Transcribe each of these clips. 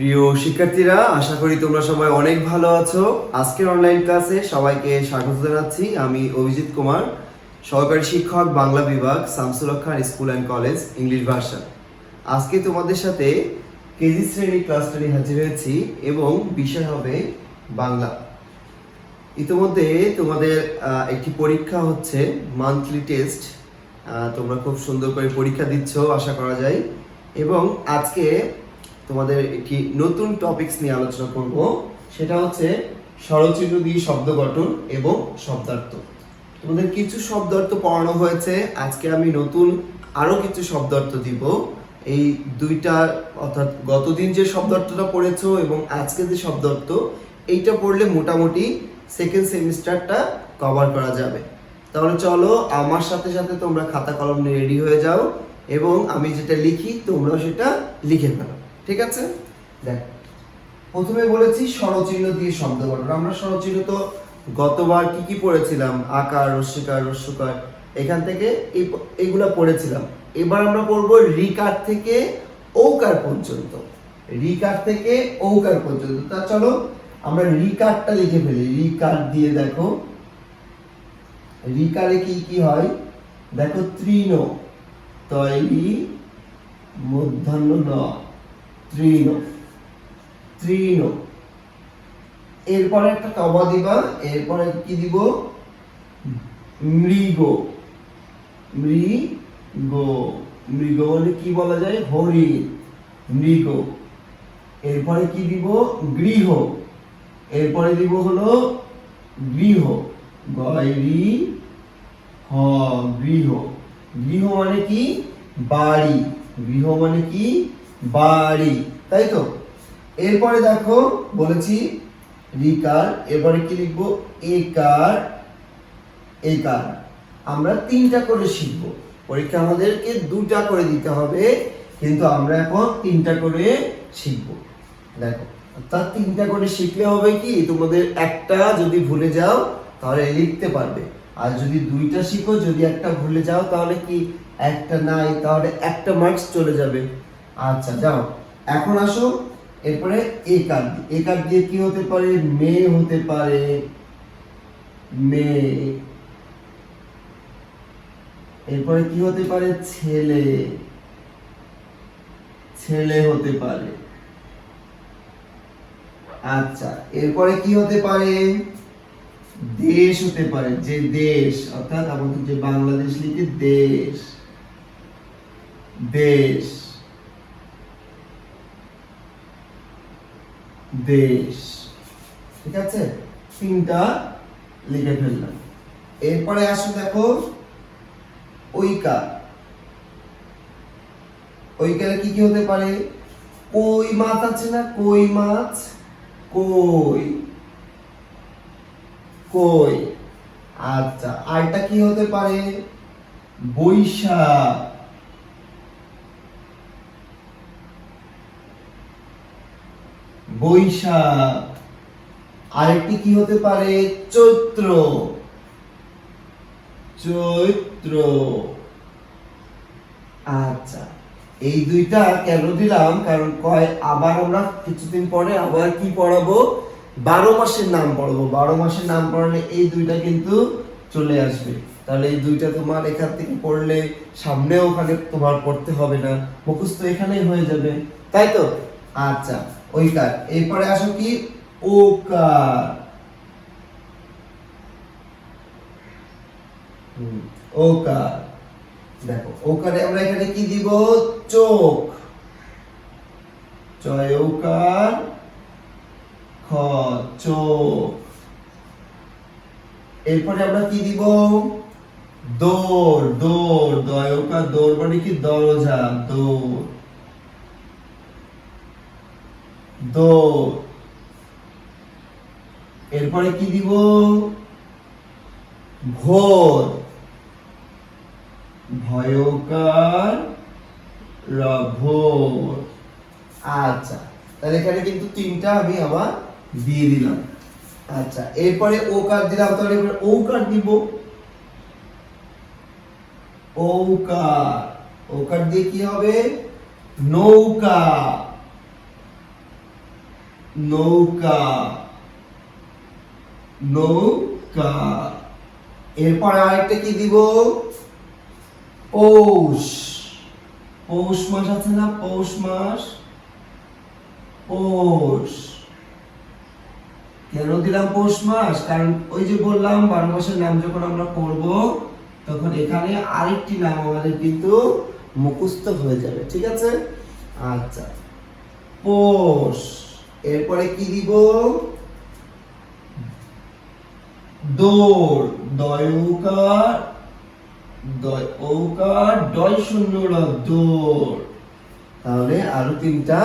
প্রিয় শিক্ষার্থীরা, আশা করি তোমরা সবাই অনেক ভালো আছো। আজকের অনলাইন ক্লাসে সবাইকে স্বাগত জানাচ্ছি। আমি অভিজিৎ কুমার, সহকারী শিক্ষক, বাংলা বিভাগ, Shamsul Haque Khan school and college, English version. আজকে তোমাদের সাথে কেজি শ্রেণীর ক্লাসটা নিয়ে হাজির হয়েছি এবং বিষয় হবে বাংলা। ইতিমধ্যে তোমাদের একটি পরীক্ষা হচ্ছে, মান্থলি টেস্ট। তোমরা খুব সুন্দর করে পরীক্ষা দিচ্ছ আশা করা যায়। এবং আজকে তোমাদের একটি নতুন টপিকস নিয়ে আলোচনা করব, সেটা হচ্ছে স্বরচিহ্ন দিয়ে শব্দ গঠন এবং শব্দার্থ। তোমাদের কিছু শব্দার্থ পড়ানো হয়েছে, আজকে আমি নতুন আরও কিছু শব্দার্থ দিব। এই দুইটা, অর্থাৎ গতদিন যে শব্দার্থটা পড়েছো এবং আজকে যে শব্দার্থ, এইটা পড়লে মোটামুটি সেকেন্ড সেমিস্টারটা কভার করা যাবে। তাহলে চলো আমার সাথে সাথে তোমরা খাতা কলম নিয়ে রেডি হয়ে যাও এবং আমি যেটা লিখি তোমরাও সেটা লিখে ফেলো, ঠিক আছে? দেখ, প্রথমে বলেছি স্বরচিহ্ন দিয়ে শব্দ গঠন। আমরা স্বরচিহ্ন তো গতবার কি কি পড়েছিলাম, আকার, রস্যিকার, রস্যকার, এখান থেকে এইগুলা পড়েছিলাম। এবার আমরা পড়বো রিকার থেকে ঔকার পর্যন্ত। রিকার থেকে ঔকার পর্যন্ত। তা চলো আমরা রিকারটা লিখে ফেলি। রিকার দিয়ে দেখো, রিকারে কি কি হয় দেখো, তৃণ, তৈরি, মূর্ধন্য ন, তৃণ, তৃণ। এরপরে একটা কমা দিবা, এরপরে কি দিব, মৃগ, মৃগ, মৃগ মানে কি বলা যায়, হরিণ, মৃগ। এরপরে কি দিব, গৃহ, এরপরে দিব হলো গৃহ, গয়রি হ, গৃহ। গৃহ মানে কি, বাড়ি, গৃহ মানে কি, বাড়ি, তাই তো? এরপরে দেখো বলেছি রিকার, এরপরে কি লিখবো, একার, একার। আমরা তিনটা করে শিখবো, পরীক্ষা আমাদেরকে দুটা করে দিতে হবে, কিন্তু আমরা এখন তিনটা করে শিখবো। দেখো, অর্থাৎ তিনটা করে শিখলে হবে কি, তোমাদের একটা যদি ভুলে যাও তাহলে লিখতে পারবে, আর যদি দুইটা শিখো, যদি একটা ভুলে যাও তাহলে কি, একটা নাই, তাহলে একটা মার্কস চলে যাবে। আচ্ছা যাও, এখন আসো এরপরে একার। একার দিয়ে কি হতে পারে, মেয়ে হতে পারে, মেয়ে। এরপরে কি হতে পারে, ছেলে, ছেলে হতে পারে। আচ্ছা, এরপরে কি হতে পারে, দেশ হতে পারে, যে দেশ, অর্থাৎ আমাদের যে বাংলাদেশ লিখে দেশ, দেশ, দেশ, ঠিক আছে? তিনটা লিখে ফেললাম। এরপরে আসো দেখো ঐকার। ঐকারে কি কি হতে পারে, কই মাছ আছে না, কই মাছ, কই, কই। আচ্ছা, আরটা কি হতে পারে, বৈশাখ, বৈশাখ। আরেকটি কি হতে পারে, চৈত্র, চৈত্র। আচ্ছা, এই দুইটা কেন দিলাম, কারণ কয় আবার আমরা কিছুদিন পরে আবার কি পড়াবো, 12 মাসের নাম পড়াবো। 12 মাসের নাম পড়ালে এই দুইটা কিন্তু চলে আসবে। তাহলে এই দুইটা তোমার এখান থেকে পড়লে সামনে ওখানে তোমার পড়তে হবে না, মুখস্থ এখানেই হয়ে যাবে, তাই তো? আচ্ছা, ঐকার। এরপরে আসো কি, ওকার, ওকার। দেখো, ওকারে আমরা এখানে কি দিব, চোখ, চয় ওকার, খ, চোখ। এরপরে আমরা কি দিব, দৌড়, দৌড়, দয় ওকার, দৌড় মানে কি, দরজা, দৌড়, দৌড়। এরপরে কি দিব, ভোর, ভয়কার, ভোর। আচ্ছা, তাহলে এখানে কিন্তু তিনটা আমি আবার দিয়ে দিলাম। আচ্ছা, এরপরে ওকার দিলাম, তাহলে এবার ঔকার দিব, ঔকার। ঔকার দিয়ে কি হবে, নৌকা, নৌকা, নৌকা। এরপরে আরেকটা কি দিব? পৌষ, পৌষ মাস আছে না, পৌষ মাস, পৌষ। কেন দিলাম পৌষ মাস? কারণ ওই যে বললাম 12 মাসের নাম যখন আমরা পড়ব তখন এখানে আরেকটি নাম আমাদের কিন্তু মুখস্থ হয়ে যাবে, ঠিক আছে? আচ্ছা, পৌষ। এরপরে কি দিব? দৌড়, দয়ৌকার, দয়ৌকার, ডয় শূন্য র, দৌড়। তাহলে আরো 3টা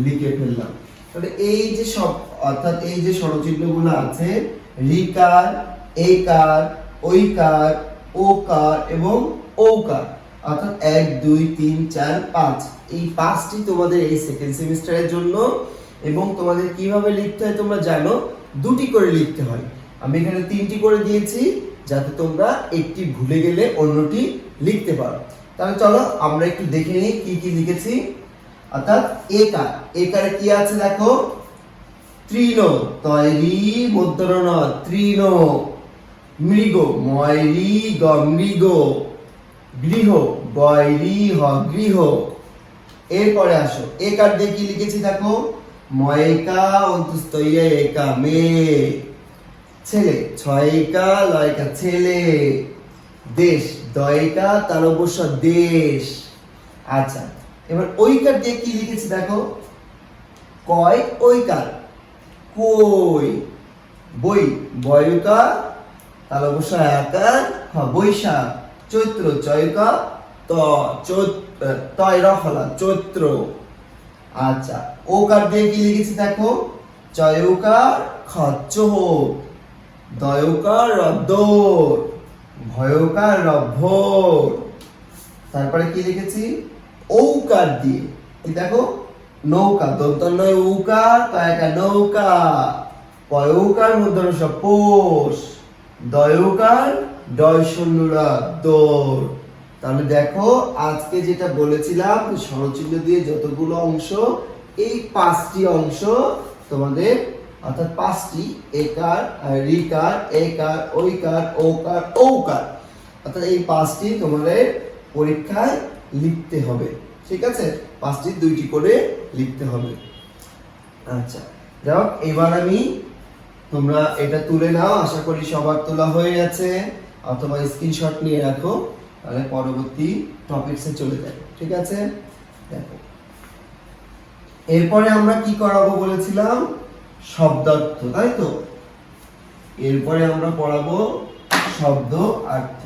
লিখে ফেললাম। তাহলে এই যে সব, অর্থাৎ এই যে স্বরচিহ্নগুলো আছে, রিকার, একার, ঐকার, ওকার এবং ঔকার, অর্থাৎ 1 2 3 4 5, এই 5টি তোমাদের এই সেকেন্ড সেমিস্টারের জন্য। এবং তোমাদের কিভাবে লিখতে হয় তোমরা জানো, 2টি করে লিখতে হয়। আমি এখানে 3টি করে দিয়েছি যাতে তোমরা একটি ভুলে গেলে অন্যটি লিখতে পারো। তাহলে চলো আমরা একটু দেখে নিই কি কি লিখেছি। অর্থাৎ একার, একারে কি আছে দেখো, তৃণ, তৈরি মধ্যরণ, তৃণ। মৃগ, ময়রি গ, মৃগ। গৃহ, গয়রি হ, গৃহ। এরপরে আসো, একার দিয়ে কি লিখেছি দেখো, ময়কা অন্তস্তইয়া একা, মেয়ে। ছেলে, ছয়কা লয়কা, ছেলে। দেশ, দয়কা তার অবশ্য, দেশ। আচ্ছা, এবার ঐকার দিয়ে কি লিখেছি দেখো, কয় ঐকার, কই। বই, বয়কা তার অবশ্য একার, বৈশাখ। চৈত্র, চয়কা ত, তয় রফলা, চৈত্র। আচ্ছা, ওকার দিয়ে কি লিখেছি দেখো, চয়কার খ, চোর। দয়কার র, দৌড়। ভয়কার র, ভোর। তারপরে কি লিখেছি, ঔকার দিয়ে কি দেখো, নৌকা, দন্তন্বয় ঔকার, কয়কা নৌকা। পয়ৌকার মধ্যে সব, পোষ। দয়ৌকার, ডয় শূন্য র, দৌড়। তাহলে দেখো আজকে যেটা বলেছিলাম স্বরচিহ্ন দিয়ে যতগুলো অংশ, এই 5টি অংশ তোমাদের, অর্থাৎ 5টি, একার, রিকার, একার, ঐকার, ওকার, ঔকার, অর্থাৎ এই 5টি তোমাদের পরীক্ষায় লিখতে হবে, ঠিক আছে? 5টি 2টি করে লিখতে হবে। আচ্ছা, যাও এবার আমি, তোমরা এটা তুলে নাও, আশা করি সবার তোলা হয়ে গেছে, অথবা স্ক্রিনশট নিয়ে রাখো, তাহলে পরবর্তী টপিকসে চলে যাবে, ঠিক আছে? দেখো, এরপরে আমরা কি করাবো বলেছিলাম, শব্দার্থ, তাই তো? এরপরে আমরা পড়াবো শব্দ অর্থ।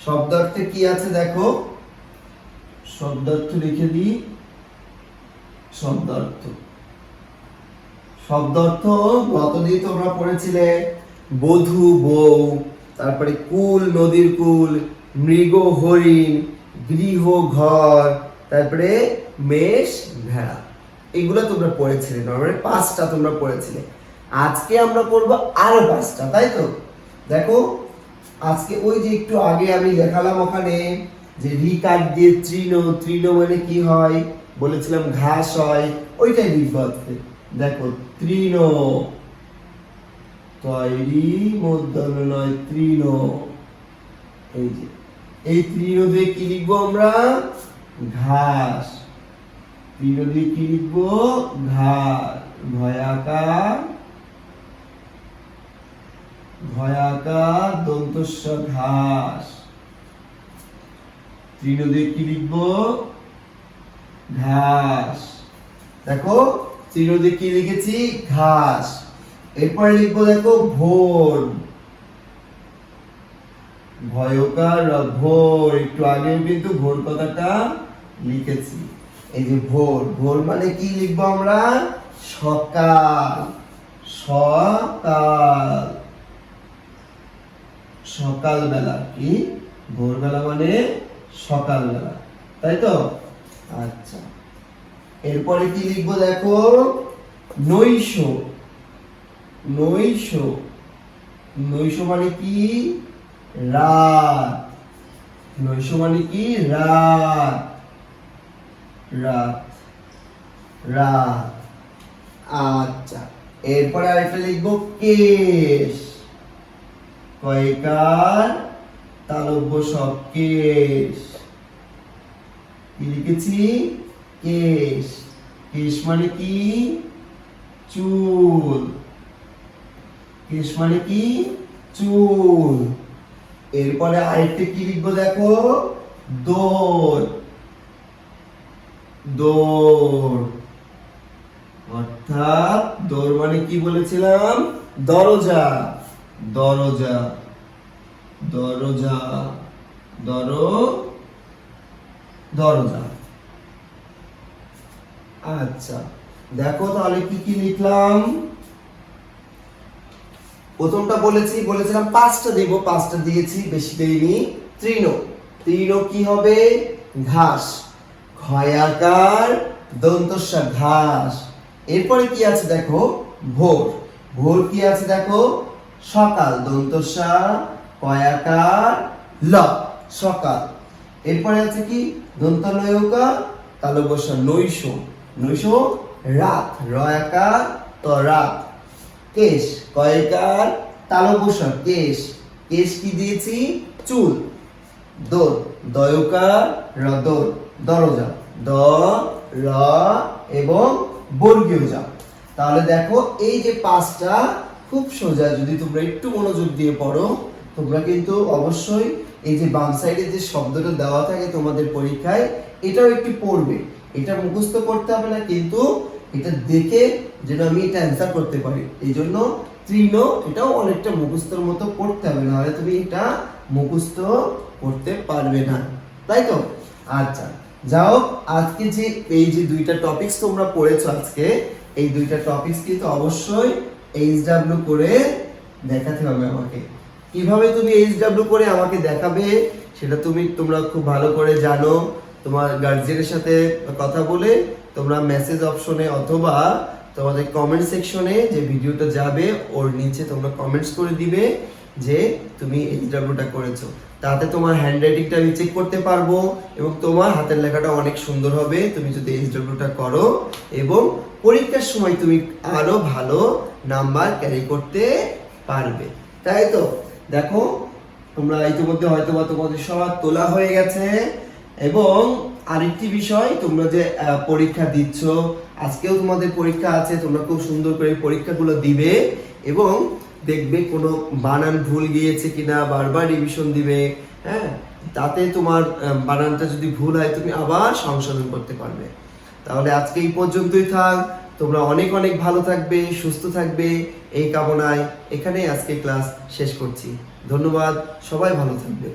শব্দার্থে কি আছে দেখো, শব্দার্থ লিখে দিই। শব্দার্থ, শব্দার্থ গতদিন তোমরা পড়েছিলে বধূ, বউ, তারপরে কুল, নদীর কুল, মৃগ, হরিণ, গৃহ, ঘর, তারপরে মেষ, ভেড়া। এগুলো তোমরা পড়েছিলে, নরমালি 5টা তোমরা পড়েছিলে। আজকে আমরা পড়বো আরো 5টা, তাই তো? দেখো, আজকে ওই যে একটু আগে আমি দেখালাম ওখানে যে রিকার দিয়ে তৃণ, তৃণ মানে কি হয় বলেছিলাম, ঘাস হয়, ওইটাই লিখবো আজকে। দেখো, তৃণ, তৈরি মধ্যম নয়, তৃণ। এই যে এই তৃণ দিয়ে কি লিখবো আমরা, ঘাস। তৃণ দিয়ে কি লিখবো, ঘাস। ভয়াকার, ভয়াকার দন্তস্ব, ঘাস। তৃণ দিয়ে কি লিখবো, ঘাস। দেখো, তৃণ দিয়ে কি লিখেছি, ঘাস। এরপরে লিখবো দেখো, ভোর। ভয়কার ভোর, একটু আগে কিন্তু ভোর কথাটা লিখেছি। এই যে ভোর, ভোর মানে কি লিখবো আমরা, সকাল। সকাল, সকালবেলা। কি, ভোরবেলা মানে সকালবেলা, তাই তো? আচ্ছা, এরপরে কি লিখবো দেখো, নৈশ। নৈশ, নৈশ মানে কি, রাত। নৈশ মানে কি, রাত। রাত, রাত। আচ্ছা, এরপরে আরেকটা লিখবো কেশ। কয়কার তালব্য সব কেশ। কি লিখেছি? কেশ। কেশ মানে কি? চুল। কেশ মানে কি? চুল। এরপরে আরেকটা কি লিখবো দেখো? দৌড়। দৌড় অর্থাৎ দৌড় মানে কি বলেছিলাম? দরজা। দরজা। দরজা। দরজা। আচ্ছা, দেখো তাহলে কি কি লিখলাম। প্রথমটা বলেছিলাম পাঁচটা দেব, পাঁচটা দিয়েছি, বেশি দেইনি। তৃণ। তৃণ কি হবে? ঘাস। ক্ষয়াকার দন্তস্ব ঘাস। এরপরে কি আছে দেখো? ভোর। ভোর কি আছে দেখো? সকাল। দন্তস্ব কয়াকার ল সকাল। এরপরে আছে কি? দন্ত নয়কার তালব্য স নৈশ। নৈশ রাত। রয়াকার ত রাত। কেশ। কয়কার তালব্য স কেশ। কেশ কি দিয়েছি? চুল। দোর। দয়কার র দোর দরজা। দ র এবং বর্গীয় যা। তাহলে দেখো এই যে পাঁচটা খুব সোজা, যদি তোমরা একটু মনোযোগ দিয়ে পড়ো তোমরা কিন্তু অবশ্যই এই যে বাম সাইডে যে শব্দটা দেওয়া থাকে তোমাদের পরীক্ষায় এটাও একটু পড়বে। এটা মুখস্থ করতে হবে না, কিন্তু এটা দেখে যেন আমি এটা অ্যান্সার করতে পারি, এই জন্য তৃণ এটাও অনেকটা মুখস্থর মতো পড়তে হবে, নাহলে তুমি এটা মুখস্থ করতে পারবে না, তাই তো? আচ্ছা, যাও, আজকে যে এই যে দুইটা টপিকস তোমরা পড়েছো আজকে, এই দুইটা টপিকস কিন্তু অবশ্যই এইচডব্লিউ করে দেখাতে হবে আমাকে। কিভাবে তুমি এইচডব্লিউ করে আমাকে দেখাবে সেটা তোমরা খুব ভালো করে জানো। তোমার গার্জিয়ানের সাথে কথা বলে তোমরা মেসেজ অপশনে অথবা তোমাদের কমেন্ট সেকশনে যে ভিডিওটা যাবে ওর নিচে তোমরা কমেন্টস করে দিবে যে তুমি এইচডব্লিউটা করেছো। তাতে তোমার হ্যান্ডরাইটিংটা আমি চেক করতে পারবো এবং তোমার হাতের লেখাটা অনেক সুন্দর হবে তুমি যদি এইচডব্লিউটা করো, এবং পরীক্ষার সময় তুমি আরো ভালো নাম্বার ক্যারি করতে পারবে, তাই তো? দেখো তোমরা ইতিমধ্যে হয়তো বা তোমাদের সবার তোলা হয়ে গেছে। এবং আরেকটি বিষয়, তোমরা যে পরীক্ষা দিচ্ছ, আজকেও তোমাদের পরীক্ষা আছে, তোমরা খুব সুন্দর করে পরীক্ষাগুলো দিবে এবং দেখবে কোনো বানান ভুল গিয়েছে কিনা বারবার রিভিশন দিবে। হ্যাঁ, তাতে তোমার বানানটা যদি ভুল হয় তুমি আবার সংশোধন করতে পারবে। তাহলে আজকে এই পর্যন্তই থাক। তোমরা অনেক অনেক ভালো থাকবে, সুস্থ থাকবে, এই কামনায় এখানেই আজকে ক্লাস শেষ করছি। ধন্যবাদ, সবাই ভালো থাকবে।